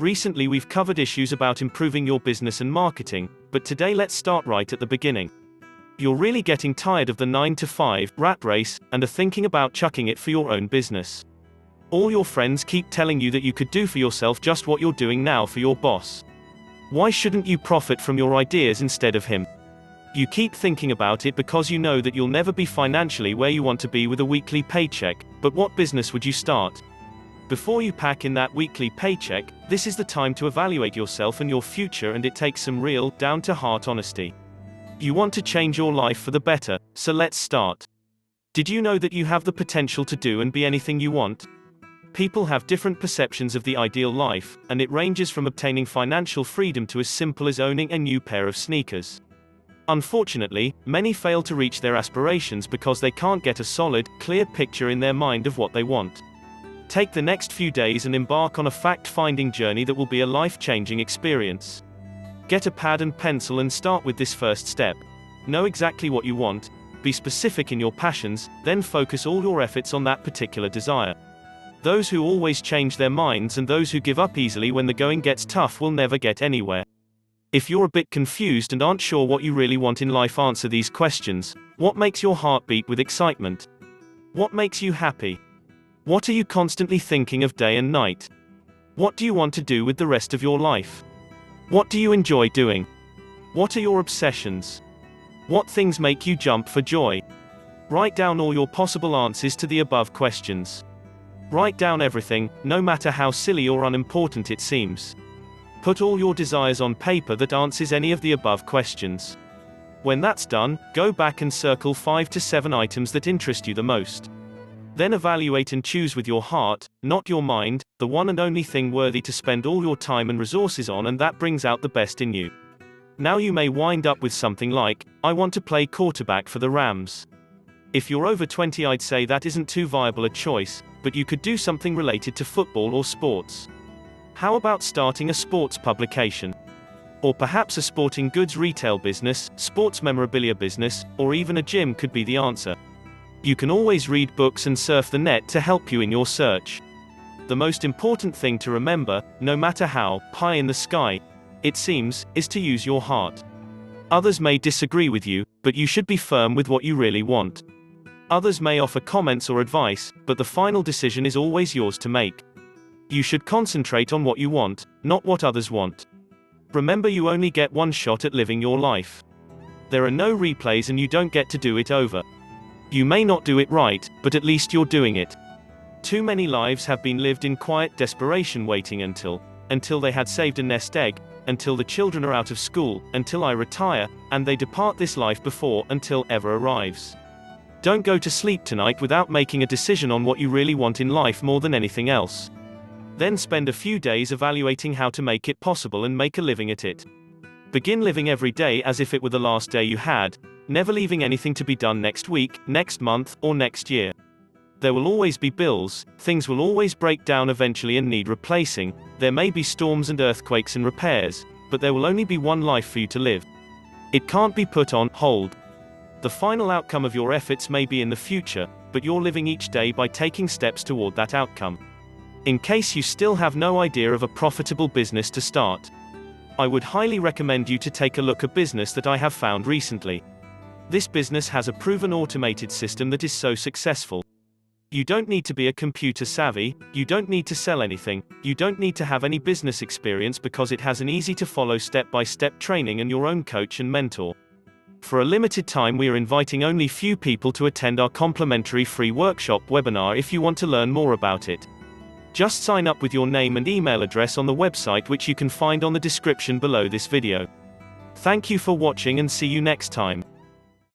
Recently we've covered issues about improving your business and marketing, but today let's start right at the beginning. You're really getting tired of the 9-to-5 rat race and are thinking about chucking it for your own business. All your friends keep telling you that you could do for yourself just what you're doing now for your boss. Why shouldn't you profit from your ideas instead of him? You keep thinking about it because you know that you'll never be financially where you want to be with a weekly paycheck, but what business would you start? Before you pack in that weekly paycheck, this is the time to evaluate yourself and your future, and it takes some real, down-to-heart honesty. You want to change your life for the better, so let's start. Did you know that you have the potential to do and be anything you want? People have different perceptions of the ideal life, and it ranges from obtaining financial freedom to as simple as owning a new pair of sneakers. Unfortunately, many fail to reach their aspirations because they can't get a solid, clear picture in their mind of what they want. Take the next few days and embark on a fact-finding journey that will be a life-changing experience. Get a pad and pencil and start with this first step. Know exactly what you want, be specific in your passions, then focus all your efforts on that particular desire. Those who always change their minds and those who give up easily when the going gets tough will never get anywhere. If you're a bit confused and aren't sure what you really want in life, answer these questions. What makes your heart beat with excitement? What makes you happy? What are you constantly thinking of day and night? What do you want to do with the rest of your life? What do you enjoy doing? What are your obsessions? What things make you jump for joy? Write down all your possible answers to the above questions. Write down everything, no matter how silly or unimportant it seems. Put all your desires on paper that answers any of the above questions. When that's done, go back and circle 5 to 7 items that interest you the most. Then evaluate and choose with your heart, not your mind, the one and only thing worthy to spend all your time and resources on, and that brings out the best in you. Now you may wind up with something like, I want to play quarterback for the Rams. If you're over 20, I'd say that isn't too viable a choice, but you could do something related to football or sports. How about starting a sports publication? Or perhaps a sporting goods retail business, sports memorabilia business, or even a gym could be the answer. You can always read books and surf the net to help you in your search. The most important thing to remember, no matter how pie in the sky it seems, is to use your heart. Others may disagree with you, but you should be firm with what you really want. Others may offer comments or advice, but the final decision is always yours to make. You should concentrate on what you want, not what others want. Remember, you only get one shot at living your life. There are no replays and you don't get to do it over. You may not do it right, but at least you're doing it. Too many lives have been lived in quiet desperation, waiting until they had saved a nest egg, until the children are out of school, until I retire, and they depart this life before until ever arrives. Don't go to sleep tonight without making a decision on what you really want in life more than anything else. Then spend a few days evaluating how to make it possible and make a living at it. Begin living every day as if it were the last day you had, never leaving anything to be done next week, next month, or next year. There will always be bills, things will always break down eventually and need replacing, there may be storms and earthquakes and repairs, but there will only be one life for you to live. It can't be put on hold. The final outcome of your efforts may be in the future, but you're living each day by taking steps toward that outcome. In case you still have no idea of a profitable business to start, I would highly recommend you to take a look at a business that I have found recently. This business has a proven automated system that is so successful. You don't need to be a computer savvy, you don't need to sell anything, you don't need to have any business experience because it has an easy to follow step-by-step training and your own coach and mentor. For a limited time we are inviting only few people to attend our complimentary free workshop webinar if you want to learn more about it. Just sign up with your name and email address on the website, which you can find on the description below this video. Thank you for watching and see you next time.